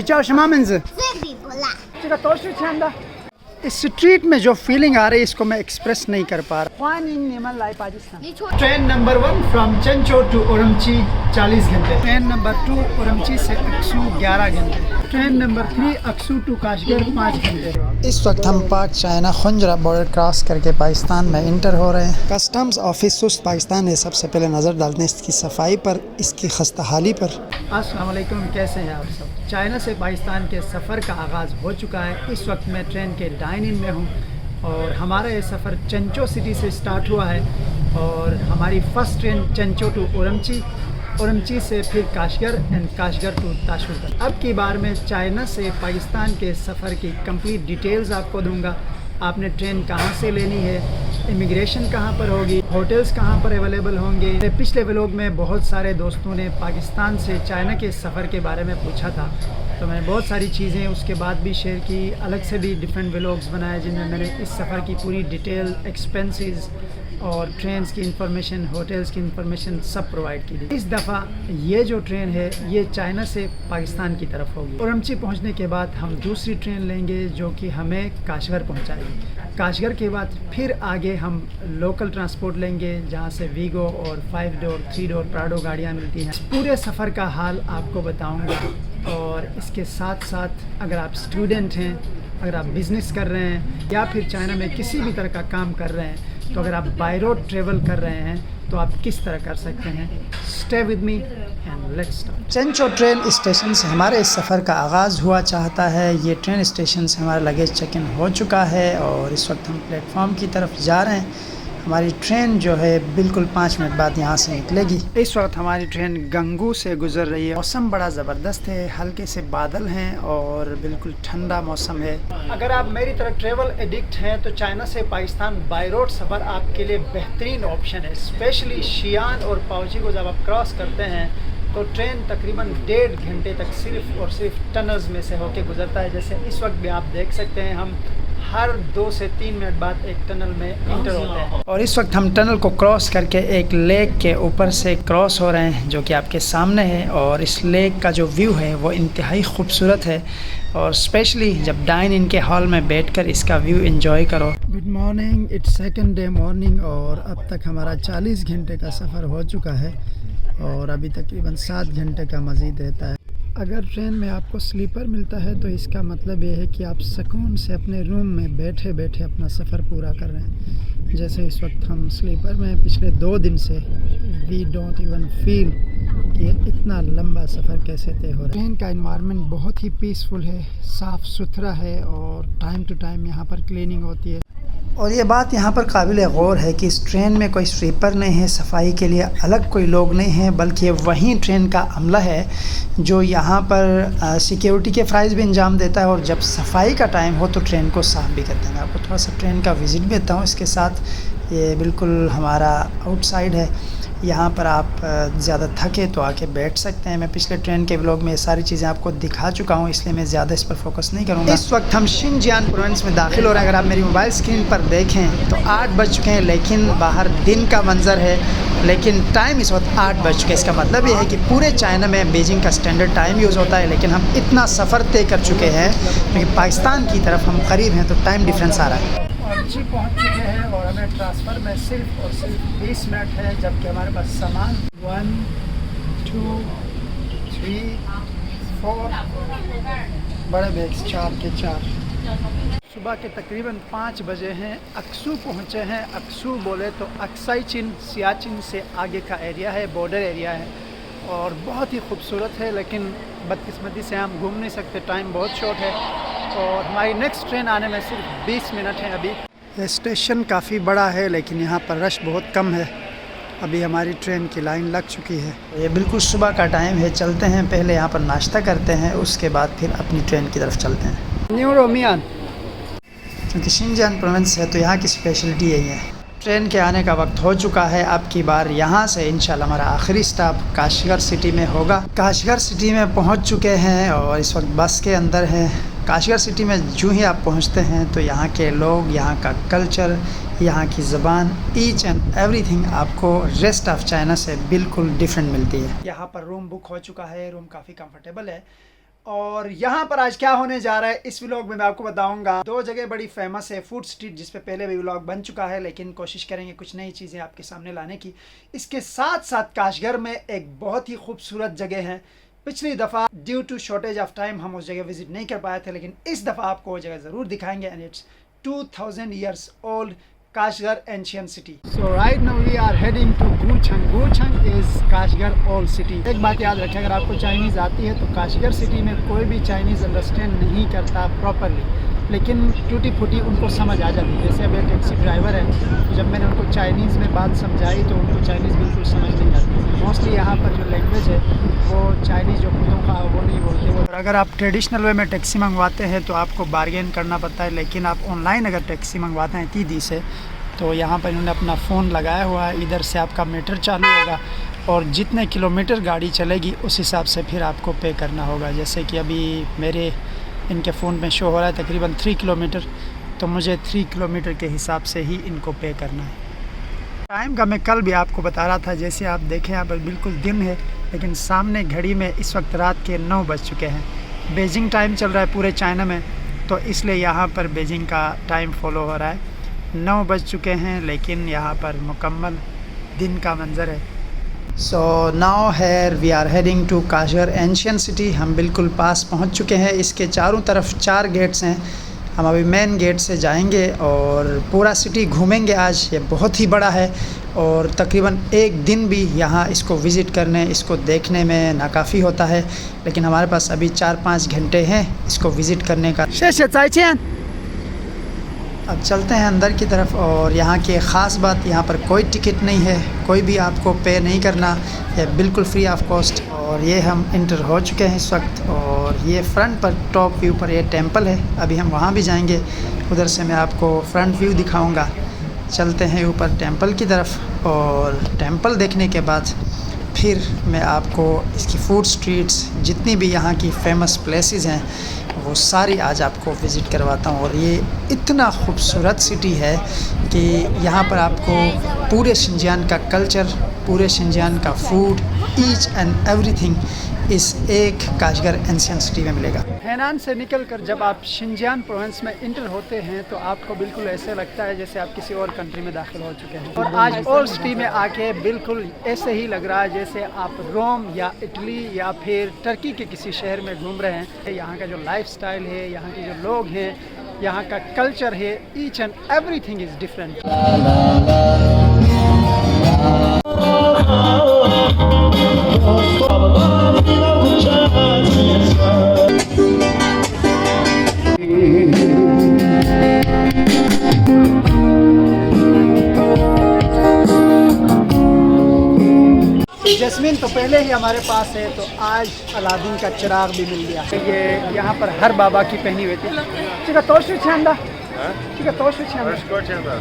ciao Shamamanzi. इस street में जो फीलिंग आ रही है इसको मैं एक्सप्रेस नहीं कर पा रहा। ट्रेन नंबर 1 फ्रॉम चेंचो टू उरमची 40 घंटे। ट्रेन नंबर 2 उरमची से अक्सू 11 घंटे। Train number 3 Aksu to Kashgar 5 घंटे। इस वक्त हम पाक चाइना खुंजरा बॉर्डर क्रॉस करके पाकिस्तान में इंटर हो रहे हैं। कस्टम्स ऑफिस सुस्त पाकिस्तान है। सबसे पहले नज़र डालते हैं इसकी सफाई पर, इसकी खस्ताहाली पर। अस्सलाम वालेकुम, कैसे हैं आप सब। चाइना से पाकिस्तान के सफ़र का आगाज़ हो चुका है। इस वक्त मैं ट्रेन के डाइनिंग में हूँ और हमारा ये सफ़र चेंचो सिटी से स्टार्ट हुआ है और हमारी फ़र्स्ट ट्रेन चेंचो टू उरमची, उरमची से फिर काशगर एंड काशगर टू ताशुर। अब की बार मैं चाइना से पाकिस्तान के सफ़र की कंप्लीट डिटेल्स आपको दूंगा। आपने ट्रेन कहाँ से लेनी है, इमिग्रेशन कहाँ पर होगी, होटल्स कहाँ पर अवेलेबल होंगे। पिछले व्लॉग में बहुत सारे दोस्तों ने पाकिस्तान से चाइना के सफ़र के बारे में पूछा था, तो मैंने बहुत सारी चीज़ें उसके बाद भी शेयर की। अलग से भी डिफरेंट व्लॉग्स बनाए जिनमें मैंने इस सफ़र की पूरी डिटेल, एक्सपेंसेस और ट्रेन्स की इंफॉर्मेशन, होटल्स की इंफॉर्मेशन सब प्रोवाइड की थी। इस दफ़ा ये जो ट्रेन है ये चाइना से पाकिस्तान की तरफ होगी। उरमची पहुंचने के बाद हम दूसरी ट्रेन लेंगे जो कि हमें काशगर पहुंचाएगी। काशगर के बाद फिर आगे हम लोकल ट्रांसपोर्ट लेंगे जहां से वीगो और 5 डोर 3 डोर प्राडो गाड़ियां मिलती हैं। पूरे सफ़र का हाल आपको बताऊँगा और इसके साथ साथ अगर आप स्टूडेंट हैं, अगर आप बिज़नेस कर रहे हैं या फिर चाइना में किसी भी तरह का काम कर रहे हैं, तो अगर आप बाय रोड ट्रेवल कर रहे हैं तो आप किस तरह कर सकते हैं। Stay with me and let's start. चेंचो ट्रेन स्टेशन से हमारे इस सफ़र का आगाज़ हुआ चाहता है। ये ट्रेन स्टेशन से हमारा लगेज चेक इन हो चुका है और इस वक्त हम प्लेटफॉर्म की तरफ जा रहे हैं। हमारी ट्रेन जो है बिल्कुल 5 मिनट बाद यहाँ से निकलेगी। इस वक्त हमारी ट्रेन गंगू से गुजर रही है। मौसम बड़ा ज़बरदस्त है, हल्के से बादल हैं और बिल्कुल ठंडा मौसम है। अगर आप मेरी तरह ट्रेवल एडिक्ट हैं तो चाइना से पाकिस्तान बाय रोड सफ़र आपके लिए बेहतरीन ऑप्शन है। स्पेशली शियान और पाउची को जब आप क्रॉस करते हैं तो ट्रेन तकरीबन 1.5 घंटे तक सिर्फ़ और सिर्फ टनल्स में से होके गुजरता है। जैसे इस वक्त भी आप देख सकते हैं हम हर 2 से 3 मिनट बाद एक टनल में इंटर होते हैं। और इस वक्त हम टनल को क्रॉस करके एक लेक के ऊपर से क्रॉस हो रहे हैं जो कि आपके सामने है। और इस लेक का जो व्यू है वो इंतहाई खूबसूरत है और स्पेशली जब डाइन इन के हॉल में बैठकर इसका व्यू एंजॉय करो। Good morning, it's second day morning और अब तक हमारा 40 घंटे का सफ़र हो चुका है और अभी तकरीबन 7 घंटे का मज़ीद रहता है। अगर ट्रेन में आपको स्लीपर मिलता है तो इसका मतलब ये है कि आप सुकून से अपने रूम में बैठे बैठे अपना सफ़र पूरा कर रहे हैं। जैसे इस वक्त हम स्लीपर में पिछले 2 दिन से वी डोंट इवन फील कि इतना लंबा सफ़र कैसे तय हो रहा है। ट्रेन का एनवायरनमेंट बहुत ही पीसफुल है, साफ़ सुथरा है और टाइम टू टाइम यहाँ पर क्लीनिंग होती है। और ये बात यहाँ पर काबिल गौर है कि इस ट्रेन में कोई स्वीपर नहीं है, सफाई के लिए अलग कोई लोग नहीं हैं, बल्कि वहीं ट्रेन का अमला है जो यहाँ पर सिक्योरिटी के फ़राइज़ भी अंजाम देता है और जब सफाई का टाइम हो तो ट्रेन को साफ़ भी करते हैं। आपको थोड़ा सा ट्रेन का विज़िट भी देता हूँ इसके साथ। ये बिल्कुल हमारा आउटसाइड है। यहाँ पर आप ज़्यादा थके तो आके बैठ सकते हैं। मैं पिछले ट्रेन के व्लॉग में ये सारी चीज़ें आपको दिखा चुका हूँ, इसलिए मैं ज़्यादा इस पर फोकस नहीं करूँगा। इस वक्त हम शिनजियांग प्रोविंस में दाखिल हो रहे हैं। अगर आप मेरी मोबाइल स्क्रीन पर देखें तो 8 बज चुके हैं, लेकिन बाहर दिन का मंजर है, लेकिन टाइम इस वक्त 8 बज चुके हैं। इसका मतलब ये है कि पूरे चाइना में बीजिंग का स्टैंडर्ड टाइम यूज़ होता है, लेकिन हम इतना सफ़र तय कर चुके हैं क्योंकि पाकिस्तान की तरफ हम करीब हैं तो टाइम डिफरेंस आ रहा है। जी पहुंच चुके हैं और हमें ट्रांसफ़र में सिर्फ और सिर्फ 20 मिनट है, जबकि हमारे पास सामान 1 2 3 4 बड़े बैग्स 4 के 4। सुबह के तकरीबन 5 बजे हैं, अक्सू पहुंचे हैं। अक्सू बोले तो अक्साई चिन सियाचिन से आगे का एरिया है, बॉर्डर एरिया है और बहुत ही खूबसूरत है, लेकिन बदकिस्मती से हम घूम नहीं सकते, टाइम बहुत शॉर्ट है और हमारी नेक्स्ट ट्रेन आने में सिर्फ 20 मिनट है। अभी ये स्टेशन काफ़ी बड़ा है लेकिन यहाँ पर रश बहुत कम है। अभी हमारी ट्रेन की लाइन लग चुकी है। ये बिल्कुल सुबह का टाइम है, चलते हैं पहले यहाँ पर नाश्ता करते हैं, उसके बाद फिर अपनी ट्रेन की तरफ चलते हैं। न्यू रोमियान क्योंकि शिनजियांग प्रोविंस है तो यहाँ की स्पेशलिटी यही है। ट्रेन के आने का वक्त हो चुका है। अब की बार यहाँ से इंशाल्लाह हमारा आखिरी स्टॉप काशगर सिटी में होगा। काशगर सिटी में पहुँच चुके हैं और इस वक्त बस के अंदर हैं। काशगर सिटी में जो ही आप पहुँचते हैं तो यहाँ के लोग, यहाँ का कल्चर, यहाँ की ज़बान, ईच एंड एवरीथिंग आपको रेस्ट ऑफ चाइना से बिल्कुल डिफरेंट मिलती है। यहाँ पर रूम बुक हो चुका है, रूम काफ़ी कंफर्टेबल है और यहाँ पर आज क्या होने जा रहा है इस व्लॉग में मैं आपको बताऊंगा। दो जगह बड़ी फेमस है फूड स्ट्रीट, जिस पे पहले भी व्लॉग बन चुका है, लेकिन कोशिश करेंगे कुछ नई चीज़ें आपके सामने लाने की। इसके साथ साथ काशगर में एक बहुत ही खूबसूरत जगह है। पिछली दफ़ा due to shortage of time हम उस जगह विजिट नहीं कर पाए थे, लेकिन इस दफ़ा आपको वो जगह ज़रूर दिखाएंगे। And it's 2000 years old Kashgar ancient city. So right now we are heading to Guchang. Guchang is Kashgar old city. एक बात याद रखें, अगर आपको चाइनीज़ आती है तो काशगर सिटी में कोई भी चाइनीज़ अंडरस्टैंड नहीं करता प्रॉपरली, लेकिन टूटी फूटी उनको समझ आ जाती है। जैसे अब एक टैक्सी ड्राइवर है, तो जब मैंने उनको चाइनीज़ में बात समझाई तो उनको चाइनीज़ बिल्कुल समझ नहीं आती। मोस्टली यहाँ पर जो लैंग्वेज है वो चाइनीज़ जो खुदों का वो नहीं बोलते। और अगर आप ट्रेडिशनल वे में टैक्सी मंगवाते हैं तो आपको बार्गेन करना पड़ता है, लेकिन आप ऑनलाइन अगर टैक्सी मंगवाते हैं दीदी से, तो यहाँ पर इन्होंने अपना फ़ोन लगाया हुआ है, इधर से आपका मीटर चालू होगा और जितने किलोमीटर गाड़ी चलेगी उस हिसाब से फिर आपको पे करना होगा। जैसे कि अभी मेरे इनके फ़ोन में शो हो रहा है तकरीबन 3 किलोमीटर, तो मुझे 3 किलोमीटर के हिसाब से ही इनको पे करना है। टाइम का मैं कल भी आपको बता रहा था, जैसे आप देखें यहाँ पर बिल्कुल दिन है, लेकिन सामने घड़ी में इस वक्त रात के 9 बज चुके हैं। बीजिंग टाइम चल रहा है पूरे चाइना में, तो इसलिए यहाँ पर बीजिंग का टाइम फॉलो हो रहा है। 9 बज चुके हैं, लेकिन यहाँ पर मुकम्मल दिन का मंज़र है। So now here we are heading to Kashgar ancient city. हम बिल्कुल पास पहुँच चुके हैं। इसके चारों तरफ 4 गेट्स हैं। हम अभी मेन गेट से जाएंगे और पूरा सिटी घूमेंगे। आज ये बहुत ही बड़ा है और तकरीबन एक दिन भी यहाँ इसको विज़िट करने, इसको देखने में नाकाफ़ी होता है, लेकिन हमारे पास अभी 4-5 घंटे हैं इसको विज़िट करने का। अब चलते हैं अंदर की तरफ। और यहाँ की ख़ास बात, यहाँ पर कोई टिकट नहीं है, कोई भी आपको पे नहीं करना है, बिल्कुल फ्री ऑफ कॉस्ट। और ये हम इंटर हो चुके हैं इस वक्त, और ये फ्रंट पर टॉप व्यू पर ये टेंपल है। अभी हम वहाँ भी जाएंगे, उधर से मैं आपको फ्रंट व्यू दिखाऊंगा। चलते हैं ऊपर टेंपल की तरफ, और टेंपल देखने के बाद फिर मैं आपको इसकी फूड स्ट्रीट्स, जितनी भी यहाँ की फ़ेमस प्लेसेस हैं, वो सारी आज आपको विज़िट करवाता हूँ। और ये इतना खूबसूरत सिटी है कि यहाँ पर आपको पूरे शिनजियांग का कल्चर, पूरे शिनजियांग का फूड, ईच एंड एवरीथिंग इस एक काशगर एंशियंट सिटी में मिलेगा। हैनान से निकलकर जब आप शिनजियांग प्रोविंस में इंटर होते हैं तो आपको बिल्कुल ऐसे लगता है जैसे आप किसी और कंट्री में दाखिल हो चुके हैं। और आज ओल्ड सिटी में आके बिल्कुल ऐसे ही लग रहा है जैसे आप रोम या इटली या फिर टर्की के किसी शहर में घूम रहे हैं। यहाँ का जो लाइफस्टाइल है, यहाँ के जो लोग हैं, यहाँ का कल्चर है, each and everything is different. Jasmine तो पहले ही हमारे पास है, तो आज अलादीन का चिराग भी मिल गया। ये यहाँ पर हर बाबा की पहनी हुई थी। ठीक है, तोशु छंदा, ठीक है, Toshu छंदा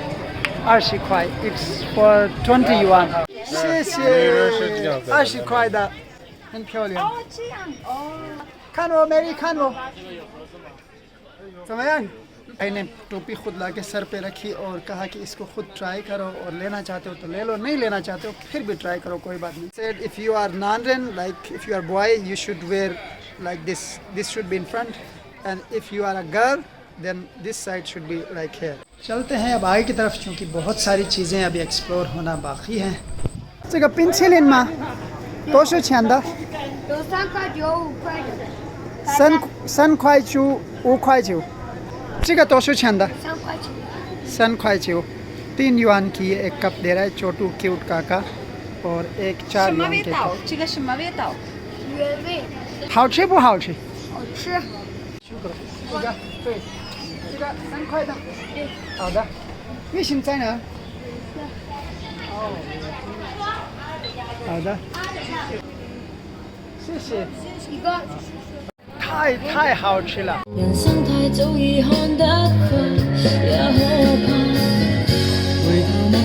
Arshi Kwai. It's for 20 yuan. 谢谢 Arshi Kwai 的，很漂亮。看我美丽，看我，怎么样？मैंने टोपी खुद लाके सर पे रखी और कहा कि इसको खुद ट्राई करो, और लेना चाहते हो तो ले लो, नहीं लेना चाहते हो फिर भी ट्राई करो, कोई बात नहीं। Said if you are non-ren, like if you are boy, you should wear like this. This should be in front, and if you are a girl, then this side should be like here. चलते हैं अब आगे की तरफ, क्योंकि बहुत सारी चीज़ें अभी एक्सप्लोर होना बाकी हैं। 这个冰淇淋吗？多少钱的？有3块9、5块9。3块9、5块9。这个多少钱的3块9。3块9， 3 युआन की एक कप दे रहा है छोटू क्यूट काका, और एक 4 युआन के कप। 这个什么味道？原味。好吃不好吃？好吃。这个对，这个3块的。好的，月薪在哪？哦，好的，谢谢。一个。太好吃了。人生太早已看得开，也可怕。回頭望。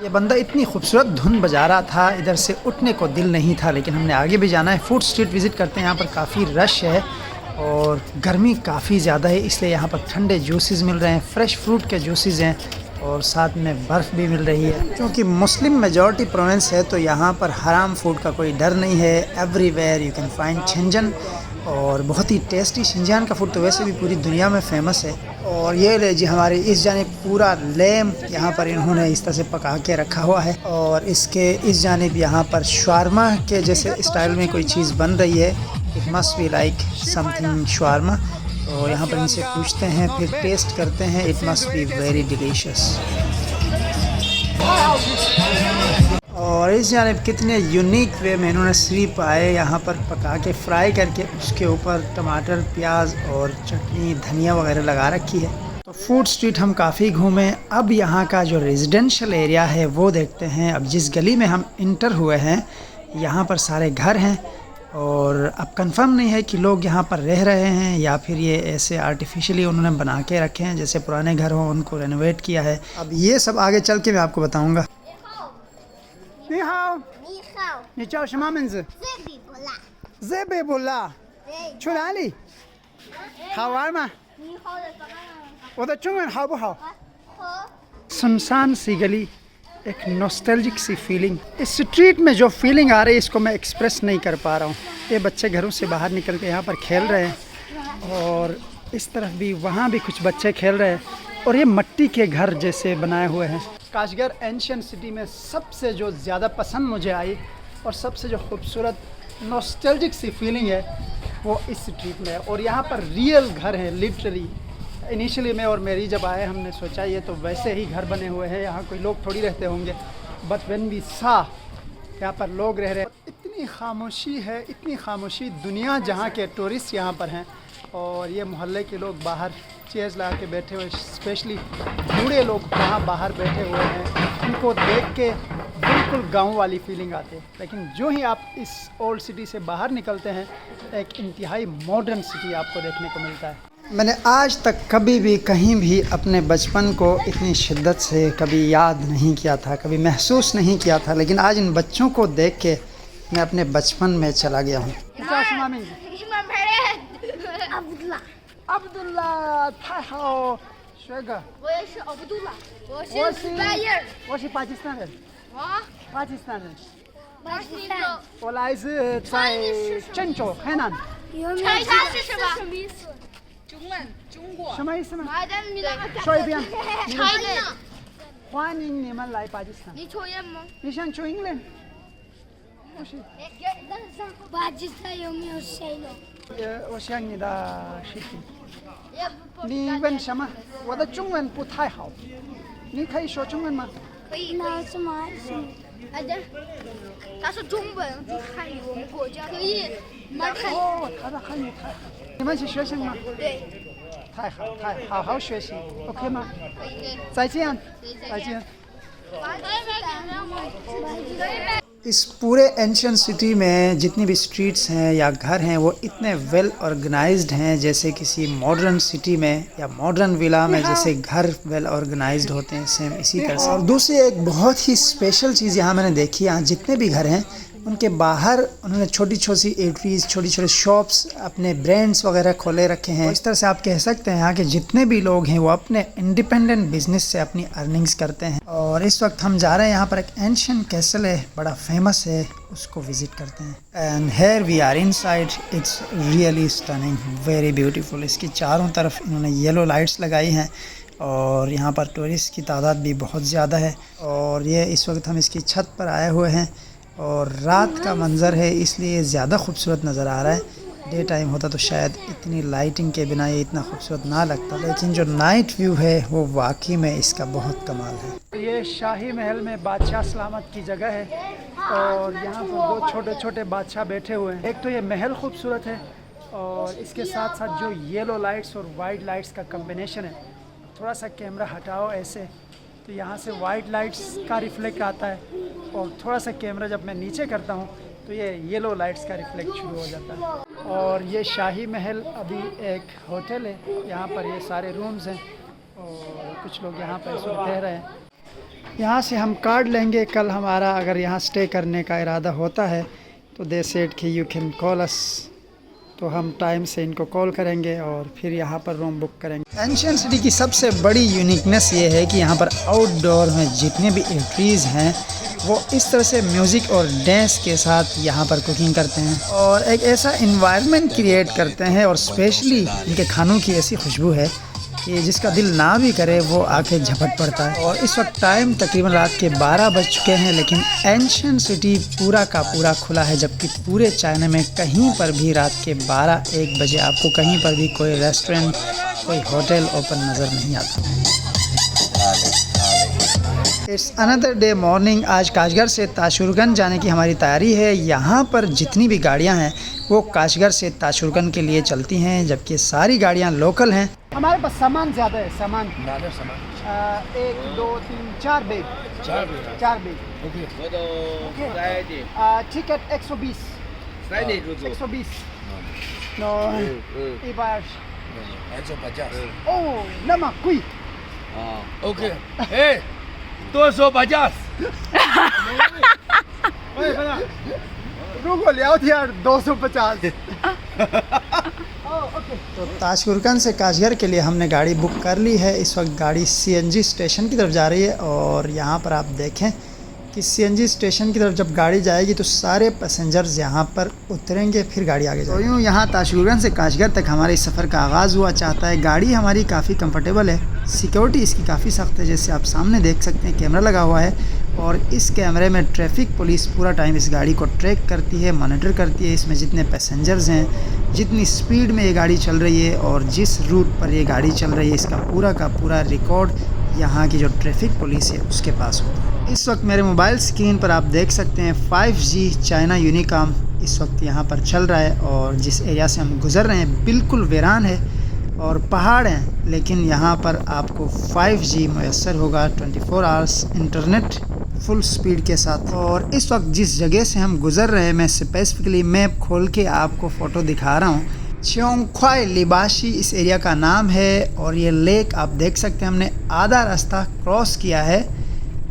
ये ये बंदा इतनी खूबसूरत धुन बजा रहा था, इधर से उठने को दिल नहीं था, लेकिन हमने आगे भी जाना है। फूड स्ट्रीट विज़िट करते हैं। यहाँ पर काफ़ी रश है और गर्मी काफ़ी ज़्यादा है, इसलिए यहाँ पर ठंडे जूसेस मिल रहे हैं, फ्रेश फ्रूट के जूसेस हैं और साथ में बर्फ़ भी मिल रही है। क्योंकि मुस्लिम मेजॉरिटी प्रोविंस है तो यहाँ पर हराम फूड का कोई डर नहीं है। Everywhere you can find Shinjan, और बहुत ही टेस्टी शिंजान का फूड तो वैसे भी पूरी दुनिया में फ़ेमस है। और ये ले जी हमारे इस जानिब पूरा लेम यहाँ पर इन्होंने इस तरह से पका के रखा हुआ है, और इसके इस जानिब यहाँ पर शवारमा के जैसे स्टाइल में कोई चीज़ बन रही है। It must be like something shawarma. तो यहाँ पर इनसे पूछते हैं, फिर टेस्ट करते हैं। It must be very delicious. और इस जानिब कितने यूनिक वे में इन्होंने श्री पाए यहाँ पर पका के फ्राई करके उसके ऊपर टमाटर, प्याज और चटनी, धनिया वगैरह लगा रखी है। तो फूड स्ट्रीट हम काफ़ी घूमे। अब यहाँ का जो रेजिडेंशियल एरिया है वो देखते हैं। अब जिस गली में हम इंटर हुए हैं यहाँ पर सारे घर हैं, और अब कंफर्म नहीं है कि लोग यहाँ पर रह रहे हैं या फिर ये ऐसे आर्टिफिशियली उन्होंने बना के रखे हैं, जैसे पुराने घर हों उनको रेनोवेट किया है। अब ये सब आगे चल के मैं आपको बताऊँगा। 你好， 你好， 你叫什么名字？ 这比不辣。 Zebi Bulla， 对， 去哪里？好玩吗？ 你好的爸爸。 我的中文好不好？ 好。 सुनसान सी गली, एक नॉस्टैल्जिक सी फीलिंग। इस स्ट्रीट में जो फीलिंग आ रही है इसको मैं एक्सप्रेस नहीं कर पा रहा हूँ। ये बच्चे घरों से बाहर निकल के यहाँ पर खेल रहे हैं, और इस तरफ भी वहाँ भी कुछ बच्चे खेल रहे हैं, और ये मिट्टी के घर जैसे बनाए हुए हैं। काशगर एंशियंट सिटी में सबसे जो ज़्यादा पसंद मुझे आई और सबसे जो खूबसूरत नॉस्टैल्जिक सी फीलिंग है वो इस स्ट्रीट में है। और यहाँ पर रियल घर हैं, लिटरली। इनिशियली मैं और मेरी जब आए हमने सोचा ये तो वैसे ही घर बने हुए हैं, यहाँ कोई लोग थोड़ी रहते होंगे, बट व्हेन वी सा यहाँ पर लोग रह रहे हैं। इतनी खामोशी है, इतनी खामोशी। दुनिया जहाँ के टूरिस्ट यहाँ पर हैं, और ये मोहल्ले के लोग बाहर चेयर्स लगा के बैठे हुए, स्पेशली बूढ़े लोग वहाँ बाहर बैठे हुए हैं। उनको देख के बिल्कुल गांव वाली फीलिंग आती है। लेकिन जो ही आप इस ओल्ड सिटी से बाहर निकलते हैं, एक इंतहाई मॉडर्न सिटी आपको देखने को मिलता है। मैंने आज तक कभी भी कहीं भी अपने बचपन को इतनी शिद्दत से कभी याद नहीं किया था, कभी महसूस नहीं किया था, लेकिन आज इन बच्चों को देख के मैं अपने बचपन में चला गया हूँ। अब्दुल्ला, 太好，学个。我也是阿卜杜拉，我是白人。我是巴基斯坦人。啊，巴基斯坦人。巴基斯坦。我来自在郑州，海南。查一查是什么？什么意思？中文，中国。什么意思呢？对，说一遍。 China。欢迎你们来巴基斯坦。你抽烟吗？你想去英伦？不是。巴基斯坦有没有谁了？我想你的视频。你问什么？我的中文不太好，你可以说中文吗？可以。那什么？哎，对，他说中文不汉语，我们国家可以。哦，他的汉语太好。你们是学生吗？对。太好，好好学习 ，OK 吗？可以。再见，再见。इस पूरे एंशियंट सिटी में जितनी भी स्ट्रीट्स हैं या घर हैं वो इतने वेल ऑर्गेनाइज्ड हैं, जैसे किसी मॉडर्न सिटी में या मॉडर्न विला में जैसे घर वेल ऑर्गेनाइज्ड होते हैं, सेम इसी तरह से। और दूसरी एक बहुत ही स्पेशल चीज़ यहाँ मैंने देखी, यहाँ जितने भी घर हैं उनके बाहर उन्होंने छोटी छोटी एटरीज, छोटी छोटी शॉप्स, अपने ब्रांड्स वगैरह खोले रखे हैं। इस तरह से आप कह सकते हैं यहाँ के जितने भी लोग हैं वो अपने इंडिपेंडेंट बिजनेस से अपनी अर्निंग्स करते हैं। और इस वक्त हम जा रहे हैं, यहाँ पर एक एंशियंट कैसल है, बड़ा फेमस है, उसको विज़िट करते हैं। And here we are inside, it's really stunning, very beautiful. इसकी चारों तरफ इन्होंने येलो लाइट्स लगाई हैं, और यहाँ पर टूरिस्ट की तादाद भी बहुत ज़्यादा है। और ये इस वक्त हम इसकी छत पर आए हुए हैं, और रात का मंज़र है इसलिए ज़्यादा खूबसूरत नज़र आ रहा है। डे टाइम होता तो शायद इतनी लाइटिंग के बिना ये इतना खूबसूरत ना लगता, लेकिन जो नाइट व्यू है वो वाकई में इसका बहुत कमाल है। ये शाही महल में बादशाह सलामत की जगह है, और यहाँ पर दो छोटे छोटे बादशाह बैठे हुए हैं। एक तो ये महल खूबसूरत है, और इसके साथ साथ जो येलो लाइट्स और वाइट लाइट्स का कम्बिनेशन है। थोड़ा सा कैमरा हटाओ ऐसे, तो यहाँ से वाइट लाइट्स का रिफ्लेक्ट आता है, और थोड़ा सा कैमरा जब मैं नीचे करता हूँ तो ये येलो लाइट्स का रिफ्लेक्ट शुरू हो जाता है। और ये शाही महल अभी एक होटल है, यहाँ पर ये सारे रूम्स हैं, और कुछ लोग यहाँ पर रह रहे हैं। यहाँ से हम कार्ड लेंगे। कल हमारा अगर यहाँ स्टे करने का इरादा होता है तो दे सेड कि यू कैन कॉल अस, तो हम टाइम से इनको कॉल करेंगे और फिर यहाँ पर रूम बुक करेंगे। एंशियंट सिटी की सबसे बड़ी यूनिकनेस ये है कि यहाँ पर आउटडोर में जितने भी एंट्रीज़ हैं वो इस तरह से म्यूज़िक और डांस के साथ यहाँ पर कुकिंग करते हैं और एक ऐसा इन्वायरमेंट क्रिएट करते हैं और स्पेशली इनके खानों की ऐसी खुशबू है कि जिसका दिल ना भी करे वो आके झपट पड़ता है। और इस वक्त टाइम तकरीबन रात के 12 बज चुके हैं, लेकिन एंशियंट सिटी पूरा का पूरा खुला है, जबकि पूरे चाइना में कहीं पर भी रात के 12-1 बजे आपको कहीं पर भी कोई रेस्टोरेंट, कोई होटल ओपन नज़र नहीं आता। It's another day morning. आज काशगर से ताशुरगंज जाने की हमारी तैयारी है। यहाँ पर जितनी भी गाड़ियाँ हैं वो काशगर से ताशुरगंज के लिए चलती हैं, जबकि सारी गाड़ियाँ लोकल हैं। हमारे पास सामान ज़्यादा है, सामान 1 2 3 4 बैग, 4 बैग। टिकट 120 नो इबार ओह नमक कुई OK， 哎，多说50。 रुको ले आओ यार 250। तो ताशुरगंज से काशगर के लिए हमने गाड़ी बुक कर ली है। इस वक्त गाड़ी CNG स्टेशन की तरफ जा रही है और यहाँ पर आप देखें कि CNG स्टेशन की तरफ जब गाड़ी जाएगी तो सारे पैसेंजर्स यहाँ पर उतरेंगे, फिर गाड़ी आगे जाएगी। तो यूँ यहाँ ताशुरगंज से काशगर तक हमारे इस सफ़र का आगाज़ हुआ चाहता है। गाड़ी हमारी काफ़ी कंफर्टेबल है, सिक्योरिटी इसकी काफ़ी सख्त है, जैसे आप सामने देख सकते हैं कैमरा लगा हुआ है और इस कैमरे में ट्रैफिक पुलिस पूरा टाइम इस गाड़ी को ट्रैक करती है, मॉनिटर करती है, इसमें जितने पैसेंजर्स हैं, जितनी स्पीड में ये गाड़ी चल रही है और जिस रूट पर ये गाड़ी चल रही है, इसका पूरा का पूरा रिकॉर्ड यहाँ की जो ट्रैफिक पुलिस है उसके पास होता है। इस वक्त मेरे मोबाइल स्क्रीन पर आप देख सकते हैं 5G चाइना यूनिकॉम इस वक्त यहाँ पर चल रहा है और जिस एरिया से हम गुज़र रहे हैं बिल्कुल वीरान है और पहाड़ हैं, लेकिन यहाँ पर आपको 5G मैसर होगा, 24 आवर्स इंटरनेट फुल स्पीड के साथ। और इस वक्त जिस जगह से हम गुज़र रहे हैं मैं स्पेसिफिकली मैप खोल के आपको फ़ोटो दिखा रहा हूँ। चियोंगख्वाई लिबाशी इस एरिया का नाम है और ये लेक आप देख सकते हैं। हमने आधा रास्ता क्रॉस किया है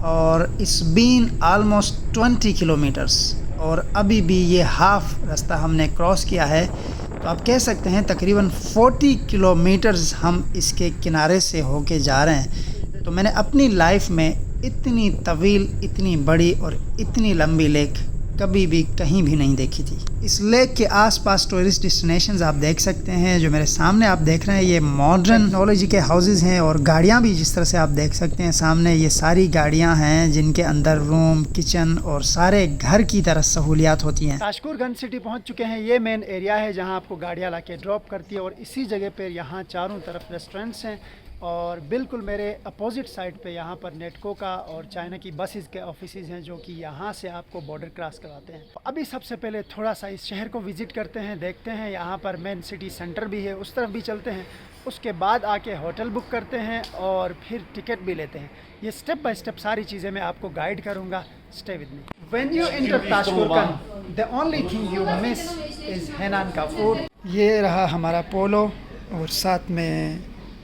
और इट्स बीन ऑलमोस्ट 20 किलोमीटर्स और अभी भी ये हाफ रास्ता हमने क्रॉस किया है, तो आप कह सकते हैं तकरीबन 40 किलोमीटर्स हम इसके किनारे से होके जा रहे हैं। तो मैंने अपनी लाइफ में इतनी तवील, इतनी बड़ी और इतनी लंबी लेक कभी भी कहीं भी नहीं देखी थी। इस लेक के आसपास टूरिस्ट डेस्टिनेशंस आप देख सकते हैं। जो मेरे सामने आप देख रहे हैं ये मॉडर्न टेक्नोलॉजी के हाउसेस हैं और गाड़ियां भी जिस तरह से आप देख सकते हैं सामने, ये सारी गाड़ियां हैं जिनके अंदर रूम, किचन और सारे घर की तरह सहूलियात होती हैं। ताशुरगंज सिटी पहुंच चुके हैं। ये मेन एरिया है जहां आपको गाड़ियां लाके ड्रॉप करती है और इसी जगह पर यहाँ चारों तरफ रेस्टोरेंट्स हैं और बिल्कुल मेरे अपोजिट साइड पे यहाँ पर नेटको का और चाइना की बसेस के ऑफिसेज हैं जो कि यहाँ से आपको बॉर्डर क्रॉस कराते हैं। तो अभी सबसे पहले थोड़ा सा इस शहर को विज़िट करते हैं, देखते हैं। यहाँ पर मेन सिटी सेंटर भी है, उस तरफ भी चलते हैं। उसके बाद आके होटल बुक करते हैं और फिर टिकट भी लेते हैं। ये स्टेप बाय स्टेप सारी चीज़ें मैं आपको गाइड करूँगा। Stay with me. When you enter Tashkurgan the only thing you miss is हेनान का फूड। ये रहा हमारा पोलो और साथ में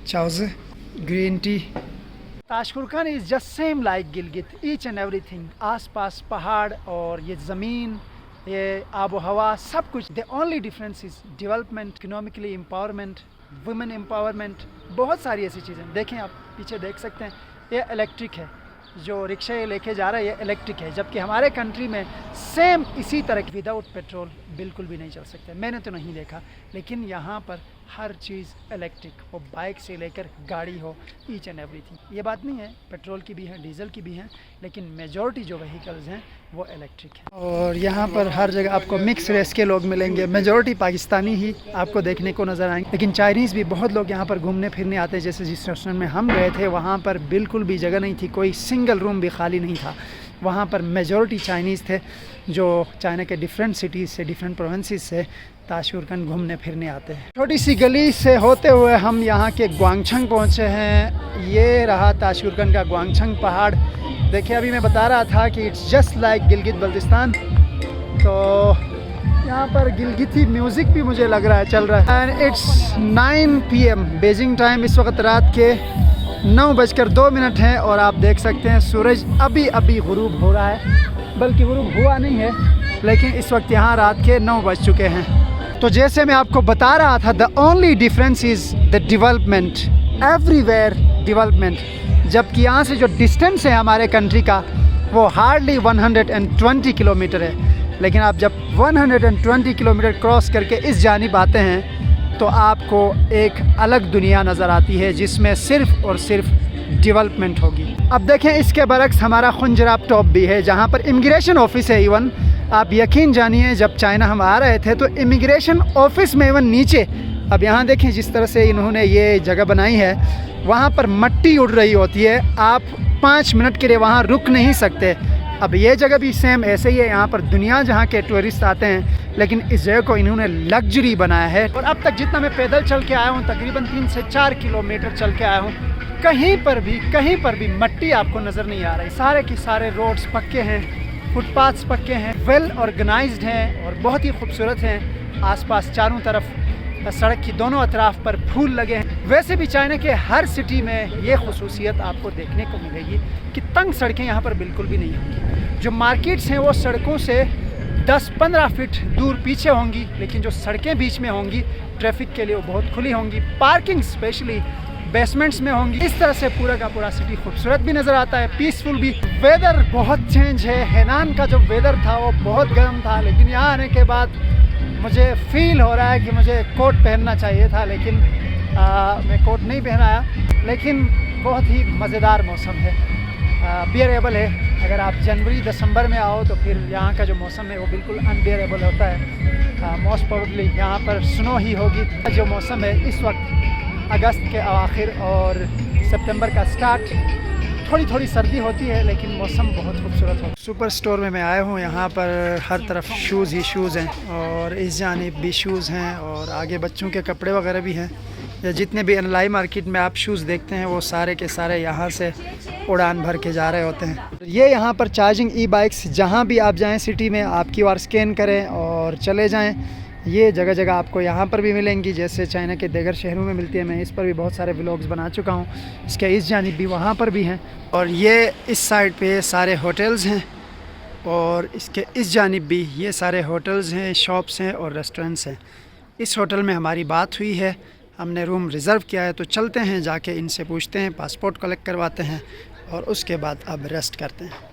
चाउज़, green tea. Tashkurgan is just same like Gilgit, each and everything. आसपास पहाड़ और ये ज़मीन, ये आबो हवा, सब कुछ। The only difference is development, economically empowerment, women empowerment, बहुत सारी ऐसी चीज़ें। देखें आप पीछे देख सकते हैं, ये इलेक्ट्रिक है, जो रिक्शा ये लेके जा रहा है ये इलेक्ट्रिक है, जबकि हमारे कंट्री में सेम इसी तरह विदाउट पेट्रोल बिल्कुल भी नहीं चल सकते। मैंने तो नहीं देखा, लेकिन यहाँ पर हर चीज़ इलेक्ट्रिक हो, बाइक से लेकर गाड़ी हो, ईच एंड एवरीथिंग। ये बात नहीं है, पेट्रोल की भी है, डीजल की भी हैं, लेकिन मेजॉरिटी जो व्हीकल्स हैं वो इलेक्ट्रिक है। और यहाँ पर हर जगह आपको मिक्स रेस के लोग मिलेंगे, मेजॉरिटी पाकिस्तानी ही आपको देखने को नज़र आएंगे, लेकिन चाइनीज़ भी बहुत लोग यहाँ पर घूमने फिरने आते हैं। जैसे जिस रेस्टोरेंट में हम गए थे वहाँ पर बिल्कुल भी जगह नहीं थी, कोई सिंगल रूम भी खाली नहीं था। वहाँ पर मेजॉरिटी चाइनीज़ थे जो चाइना के डिफरेंट सिटीज़ से, डिफरेंट प्रोविंसेस से ताशुरगंज घूमने फिरने आते हैं। छोटी सी गली से होते हुए हम यहाँ के ग्वांगछंग पहुँचे हैं। ये रहा ताशुरगंज का ग्वांगछंग पहाड़। देखिए अभी मैं बता रहा था कि it's just like Gilgit Baltistan. तो यहाँ पर गिलगिती म्यूज़िक भी मुझे लग रहा है चल रहा है। And it's 9 PM Beijing time. इस वक्त रात के 9:02 हैं और आप देख सकते हैं सूरज अभी अभी गुरूब हो रहा है, बल्कि गुरूब हुआ नहीं है, लेकिन इस वक्त यहाँ रात के 9 बज चुके हैं। तो जैसे मैं आपको बता रहा था, the only difference is the development, everywhere development. जबकि यहाँ से जो डिस्टेंस है हमारे कंट्री का वो हार्डली 120 किलोमीटर है, लेकिन आप जब 120 किलोमीटर क्रॉस करके इस जानिब आते हैं तो आपको एक अलग दुनिया नज़र आती है जिसमें सिर्फ़ और सिर्फ डेवलपमेंट होगी। अब देखें, इसके बरक्स हमारा खुंजराब टॉप भी है जहाँ पर इमिग्रेशन ऑफिस है। इवन आप यकीन जानिए, जब चाइना हम आ रहे थे तो इमिग्रेशन ऑफिस में इवन नीचे, अब यहाँ देखें जिस तरह से इन्होंने ये जगह बनाई है, वहाँ पर मट्टी उड़ रही होती है, आप 5 मिनट के लिए वहाँ रुक नहीं सकते। अब ये जगह भी सेम ऐसे ही है, यहाँ पर दुनिया जहाँ के टूरिस्ट आते हैं, लेकिन इस जगह को इन्होंने लग्जरी बनाया है। और अब तक जितना मैं पैदल चल के आया हूँ, तकरीबन 3 से 4 किलोमीटर चल के आया हूँ, कहीं पर भी मट्टी आपको नज़र नहीं आ रही। सारे के सारे रोड्स पक्के हैं, फुटपाथ्स पक्के हैं, वेल ऑर्गेनाइज्ड हैं और बहुत ही खूबसूरत हैं। आसपास चारों तरफ सड़क की दोनों अतराफ पर फूल लगे हैं। वैसे भी चाइना के हर सिटी में ये खुसूसियत आपको देखने को मिलेगी कि तंग सड़कें यहाँ पर बिल्कुल भी नहीं होंगी। जो मार्केट्स हैं वो सड़कों से 10-15 फीट दूर पीछे होंगी, लेकिन जो सड़कें बीच में होंगी ट्रैफिक के लिए वो बहुत खुली होंगी। पार्किंग स्पेशली बेसमेंट्स में होंगी। इस तरह से पूरा का पूरा सिटी खूबसूरत भी नज़र आता है, पीसफुल भी। वेदर बहुत चेंज है। हैनान का जो वेदर था वो बहुत गर्म था, लेकिन यहाँ आने के बाद मुझे फील हो रहा है कि मुझे कोट पहनना चाहिए था, लेकिन मैं कोट नहीं पहनाया। लेकिन बहुत ही मज़ेदार मौसम है, बियरेबल है। अगर आप जनवरी-दिसंबर में आओ तो फिर यहाँ का जो मौसम है वो बिल्कुल अनबियरेबल होता है। मोस्ट प्रोबेबली यहाँ पर स्नो ही होगी। जो मौसम है इस वक्त अगस्त के अवाखिर और सितंबर का स्टार्ट, थोड़ी थोड़ी सर्दी होती है, लेकिन मौसम बहुत खूबसूरत हो। सुपर स्टोर में मैं आया हूँ, यहाँ पर हर तरफ शूज़ ही शूज़ हैं और इस जानिब भी शूज़ हैं और आगे बच्चों के कपड़े वगैरह भी हैं। या जितने भी एनलाई मार्केट में आप शूज़ देखते हैं वो सारे के सारे यहाँ से उड़ान भर के जा रहे होते हैं। ये यहाँ पर चार्जिंग ई बाइक्स, जहाँ भी आप जाएँ सिटी में, आप QR स्कैन करें और चले जाएँ। ये जगह जगह आपको यहाँ पर भी मिलेंगी, जैसे चाइना के दीगर शहरों में मिलती है। मैं इस पर भी बहुत सारे व्लॉग्स बना चुका हूँ। इसके इस जानिब भी वहाँ पर भी हैं और ये इस साइड पे सारे होटल्स हैं और इसके इस जानिब भी ये सारे होटल्स हैं, शॉप्स हैं और रेस्टोरेंट्स हैं। इस होटल में हमारी बात हुई है, हमने रूम रिज़र्व किया है, तो चलते हैं जाके इनसे पूछते हैं, पासपोर्ट कलेक्ट करवाते हैं और उसके बाद अब रेस्ट करते हैं।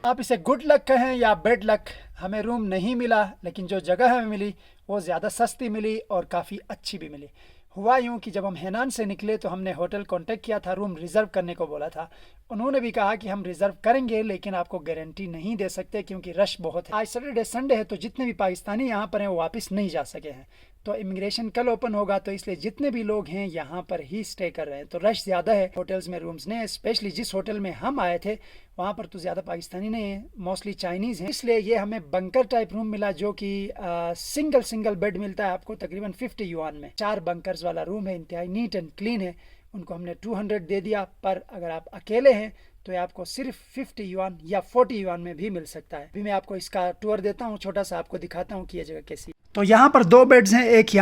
आप इसे गुड लक कहें या बैड लक, हमें रूम नहीं मिला, लेकिन जो जगह हमें मिली वो ज़्यादा सस्ती मिली और काफ़ी अच्छी भी मिली। हुआ यूँ कि जब हम हैनान से निकले तो हमने होटल कांटेक्ट किया था, रूम रिज़र्व करने को बोला था। उन्होंने भी कहा कि हम रिज़र्व करेंगे, लेकिन आपको गारंटी नहीं दे सकते क्योंकि रश बहुत है। आज सैटरडे संडे है, तो जितने भी पाकिस्तानी यहाँ पर हैं वो वापस नहीं जा सके हैं। तो इमिग्रेशन कल ओपन होगा, तो इसलिए जितने भी लोग हैं यहाँ पर ही स्टे कर रहे हैं। तो रश ज़्यादा है होटल्स में, रूम्स नहीं है। स्पेशली जिस होटल में हम आए थे वहाँ पर तो ज़्यादा पाकिस्तानी नहीं है, मोस्टली चाइनीज़ हैं। इसलिए ये हमें बंकर टाइप रूम मिला, जो कि सिंगल बेड मिलता है आपको तकरीबन 50 युआन में। 4 बंकर्स वाला रूम है, इंतहाई नीट एंड क्लीन है। उनको हमने 200 दे दिया, पर अगर आप अकेले हैं तो ये आपको सिर्फ 50 युआन या 40 युआन में भी मिल सकता है। अभी मैं आपको इसका टूर देता हूँ, छोटा सा आपको दिखाता हूँ कि ये जगह कैसी। तो यहाँ पर 2 बेड्स हैं, एक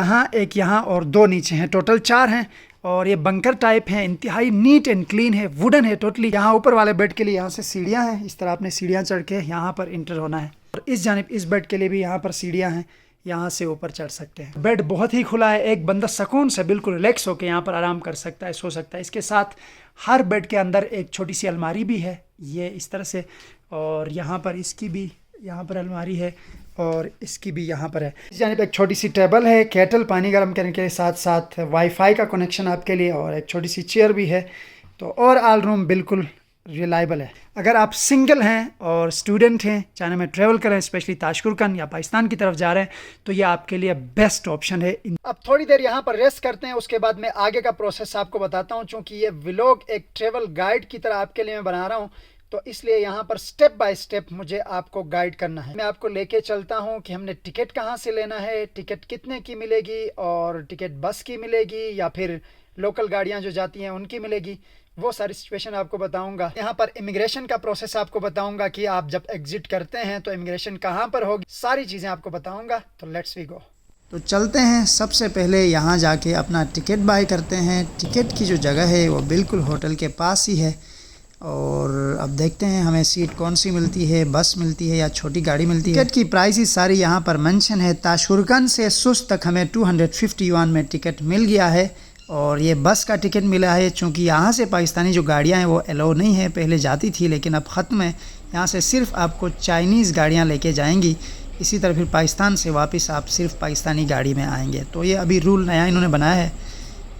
यहाँ और 2 नीचे हैं, टोटल 4 हैं और ये बंकर टाइप है, इंतहाई नीट एंड क्लीन है, वुडन है टोटली। यहाँ ऊपर वाले बेड के लिए यहाँ से सीढ़ियाँ हैं, इस तरह आपने सीढ़ियाँ चढ़ के यहाँ पर इंटर होना है। और इस जानिब इस बेड के लिए भी यहाँ पर सीढ़ियाँ हैं, यहाँ से ऊपर चढ़ सकते हैं। बेड बहुत ही खुला है, एक बंदा सुकून से बिल्कुल रिलैक्स होकर यहाँ पर आराम कर सकता है, सो सकता है। इसके साथ हर बेड के अंदर एक छोटी सी अलमारी भी है, ये इस तरह से, और यहाँ पर इसकी भी यहाँ पर अलमारी है और इसकी भी यहाँ पर है। इस जानिब एक छोटी सी टेबल है, केटल पानी गर्म करने के साथ साथ वाईफाई का कनेक्शन आपके लिए, और एक छोटी सी चेयर भी है। तो ओवरऑल रूम बिल्कुल रिलायबल है। अगर आप सिंगल हैं और स्टूडेंट हैं, चाइना में ट्रैवल करें, स्पेशली ताशकुरकन या पाकिस्तान की तरफ जा रहे हैं, तो ये आपके लिए बेस्ट ऑप्शन है। अब थोड़ी देर यहाँ पर रेस्ट करते हैं, उसके बाद मैं आगे का प्रोसेस आपको बताता हूँ। चूँकि ये व्लॉग एक ट्रैवल गाइड की तरह आपके लिए मैं बना रहा हूँ, तो इसलिए यहाँ पर स्टेप बाय स्टेप मुझे आपको गाइड करना है। मैं आपको लेके चलता हूँ कि हमने टिकट कहाँ से लेना है, टिकट कितने की मिलेगी, और टिकट बस की मिलेगी या फिर लोकल गाड़ियाँ जो जाती हैं उनकी मिलेगी। वो सारी सिचुएशन आपको बताऊंगा। यहाँ पर इमिग्रेशन का प्रोसेस आपको बताऊंगा कि आप जब एग्जिट करते हैं तो इमिग्रेशन कहाँ पर होगी, सारी चीज़ें आपको बताऊंगा। तो लेट्स वी गो। तो चलते हैं, सबसे पहले यहाँ जाके अपना टिकट बाय करते हैं। टिकट की जो जगह है वो बिल्कुल होटल के पास ही है। और अब देखते हैं हमें सीट कौन सी मिलती है, बस मिलती है या छोटी गाड़ी मिलती है। टिकट की प्राइस सारी यहाँ पर मेंशन है। ताशुरकन से सुस्त तक हमें 250 युआन में टिकट मिल गया है। और ये बस का टिकट मिला है, चूँकि यहाँ से पाकिस्तानी जो गाड़ियाँ हैं वो अलाउ नहीं है, पहले जाती थी लेकिन अब ख़त्म है। यहाँ से सिर्फ आपको चाइनीज़ गाड़ियाँ लेके जाएंगी। इसी तरह फिर पाकिस्तान से वापस आप सिर्फ पाकिस्तानी गाड़ी में आएंगे। तो ये अभी रूल नया इन्होंने बनाया है।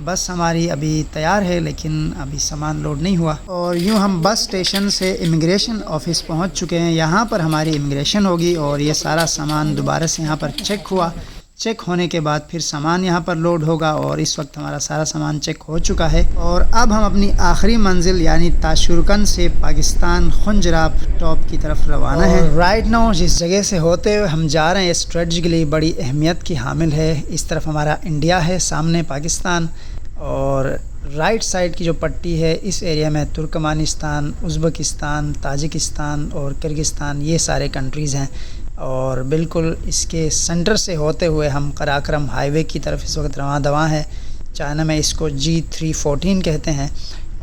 बस हमारी अभी तैयार है लेकिन अभी सामान लोड नहीं हुआ। और यूँ हम बस स्टेशन से इमिग्रेशन ऑफिस पहुंच चुके हैं। यहाँ पर हमारी इमिग्रेशन होगी और ये सारा सामान दोबारा से यहाँ पर चेक हुआ। चेक होने के बाद फिर सामान यहाँ पर लोड होगा और इस वक्त हमारा सारा सामान चेक हो चुका है। और अब हम अपनी आखिरी मंजिल यानी ताशुरकन से पाकिस्तान खुंजराब टॉप की तरफ रवाना है। राइट नाउ जिस जगह से होते हुए हम जा रहे हैं स्ट्रेटजिकली बड़ी अहमियत की हामिल है। इस तरफ हमारा इंडिया है, सामने पाकिस्तान, और राइट साइड की जो पट्टी है इस एरिया में तुर्कमानिस्तान, उज़्बेकिस्तान, ताजिकिस्तान और किर्गिस्तान, ये सारे कंट्रीज़ हैं। और बिल्कुल इसके सेंटर से होते हुए हम कराक्रम हाईवे की तरफ इस वक्त रवां दवा हैं। चाइना में इसको G314 कहते हैं।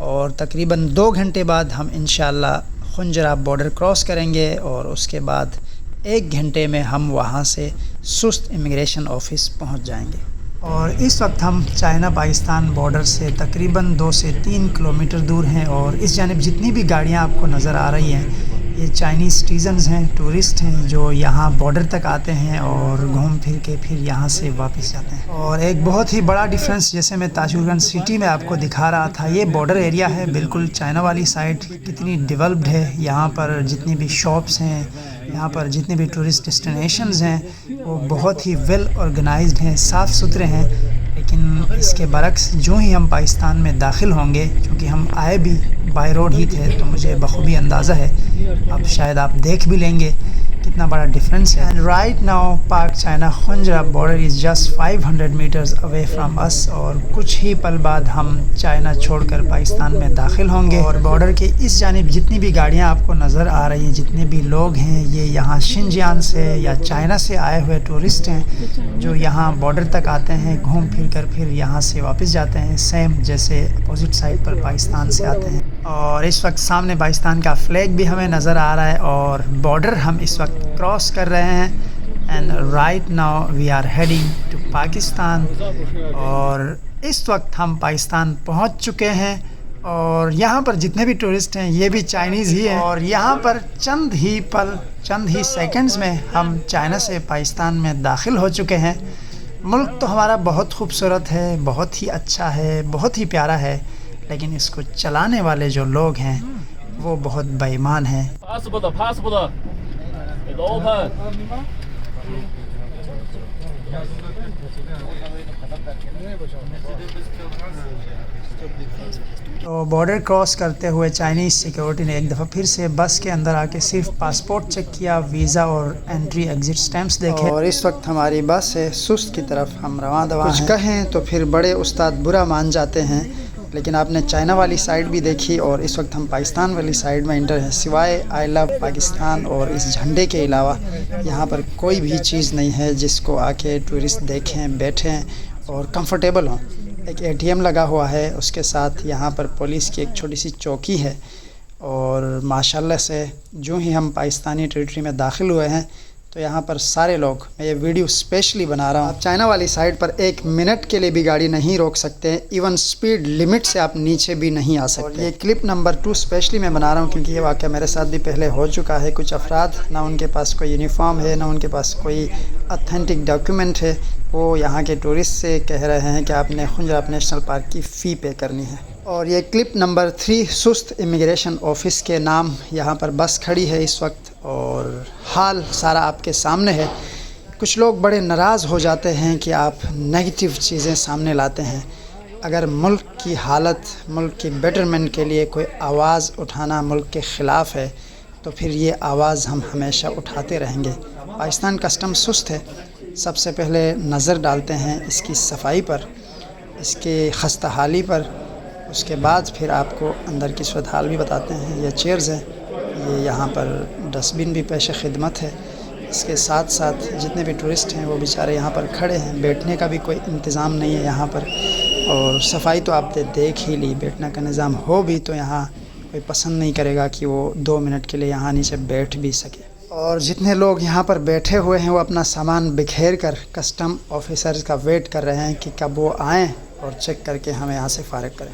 और तकरीबन 2 घंटे बाद हम इंशाअल्लाह खुंजराब बॉर्डर क्रॉस करेंगे और उसके बाद 1 घंटे में हम वहाँ से सुस्त इमिग्रेशन ऑफिस पहुँच जाएंगे। और इस वक्त हम चाइना पाकिस्तान बॉर्डर से तकरीबन 2 से 3 किलोमीटर दूर हैं। और इस जानिब जितनी भी गाड़ियाँ आपको नज़र आ रही हैं ये चाइनीज़ सिटीज़न्स हैं, टूरिस्ट हैं जो यहाँ बॉर्डर तक आते हैं और घूम फिर के फिर यहाँ से वापस जाते हैं। और एक बहुत ही बड़ा डिफरेंस जैसे मैं ताशुरकन सिटी में आपको दिखा रहा था, ये बॉर्डर एरिया है बिल्कुल चाइना वाली साइड कितनी डेवलप्ड है। यहाँ पर जितनी भी शॉप्स हैं, यहाँ पर जितने भी टूरिस्ट डेस्टिनेशंस हैं वो बहुत ही वेल ऑर्गेनाइज्ड हैं, साफ़ सुथरे हैं। लेकिन इसके बरक्स जो ही हम पाकिस्तान में दाखिल होंगे, क्योंकि हम आए भी बाय रोड ही थे तो मुझे बखूबी अंदाज़ा है, अब शायद आप देख भी लेंगे कितना बड़ा डिफरेंस है। And right now Pak China Khunjerab border is just 500 meters away from us. और कुछ ही पल बाद हम चाइना छोड़कर पाकिस्तान में दाखिल होंगे। और बॉर्डर के इस जानिब जितनी भी गाड़ियाँ आपको नज़र आ रही हैं, जितने भी लोग हैं, ये यहाँ शिनजियांग से या चाइना से आए हुए टूरिस्ट हैं जो यहाँ बॉर्डर तक आते हैं, घूम फिर कर फिर यहाँ से वापस जाते हैं, सेम जैसे अपोजिट साइड पर पाकिस्तान से आते हैं। और इस वक्त सामने पाकिस्तान का फ्लैग भी हमें नज़र आ रहा है और बॉर्डर हम इस वक्त क्रॉस कर रहे हैं। And right now we are heading to Pakistan. और इस वक्त हम पाकिस्तान पहुंच चुके हैं। और यहाँ पर जितने भी टूरिस्ट हैं ये भी चाइनीज़ ही हैं। और यहाँ पर चंद ही सेकंड्स में हम चाइना से पाकिस्तान में दाखिल हो चुके हैं। मुल्क तो हमारा बहुत खूबसूरत है, बहुत ही अच्छा है, बहुत ही प्यारा है, लेकिन इसको चलाने वाले जो लोग हैं वो बहुत बेईमान हैं। तो बॉर्डर क्रॉस करते हुए चाइनीज़ सिक्योरिटी ने एक दफ़ा फिर से बस के अंदर आके सिर्फ पासपोर्ट चेक किया, वीज़ा और एंट्री एग्ज़िट स्टैम्प्स देखे। और इस वक्त हमारी बस है सुस्त की तरफ हम रवां दवा हैं। कुछ कहें तो फिर बड़े उस्ताद बुरा मान जाते हैं, लेकिन आपने चाइना वाली साइड भी देखी और इस वक्त हम पाकिस्तान वाली साइड में इंटर हैं। सिवाय आई लव पाकिस्तान और इस झंडे के अलावा यहाँ पर कोई भी चीज़ नहीं है जिसको आके टूरिस्ट देखें, बैठें और कंफर्टेबल हों। एक ATM लगा हुआ है, उसके साथ यहाँ पर पुलिस की एक छोटी सी चौकी है। और माशाल्लाह से जो ही हम पाकिस्तानी टेरिटरी में दाखिल हुए हैं तो यहाँ पर सारे लोग, मैं ये वीडियो स्पेशली बना रहा हूँ, आप चाइना वाली साइड पर 1 मिनट के लिए भी गाड़ी नहीं रोक सकते, इवन स्पीड लिमिट से आप नीचे भी नहीं आ सकते। ये क्लिप नंबर 2 स्पेशली मैं बना रहा हूँ क्योंकि ये वाक़या मेरे साथ भी पहले हो चुका है। कुछ अफराद ना उनके पास कोई यूनिफॉर्म है, ना उनके पास कोई ऑथेंटिक डॉक्यूमेंट है, वो यहाँ के टूरिस्ट से कह रहे हैं कि आपने खुंजराब नेशनल पार्क की फ़ी पे करनी है। और ये क्लिप नंबर 3 सुस्त इमिग्रेशन ऑफिस के नाम यहाँ पर बस खड़ी है इस वक्त और हाल सारा आपके सामने है। कुछ लोग बड़े नाराज़ हो जाते हैं कि आप नेगेटिव चीज़ें सामने लाते हैं। अगर मुल्क की हालत, मुल्क की बेटरमेंट के लिए कोई आवाज़ उठाना मुल्क के ख़िलाफ़ है तो फिर ये आवाज़ हम हमेशा उठाते रहेंगे। पाकिस्तान कस्टम सुस्त है। सबसे पहले नज़र डालते हैं इसकी सफाई पर, इसके खस्ता हाली पर, उसके बाद फिर आपको अंदर की सूरत हाल भी बताते हैं। ये चेयर्स हैं, ये यहाँ पर डस्टबिन भी पेश खिदमत है। इसके साथ साथ जितने भी टूरिस्ट हैं वो बेचारे यहाँ पर खड़े हैं, बैठने का भी कोई इंतज़ाम नहीं है यहाँ पर। और सफाई तो आपने देख ही ली, बैठने का निज़ाम हो भी तो यहाँ कोई पसंद नहीं करेगा कि वो 2 मिनट के लिए यहाँ नीचे बैठ भी सके। और जितने लोग यहाँ पर बैठे हुए हैं वो अपना सामान बिखेर कर कस्टम ऑफिसर्स का वेट कर रहे हैं कि कब वो आएँ और चेक करके हमें यहाँ से फ़ारिग करें।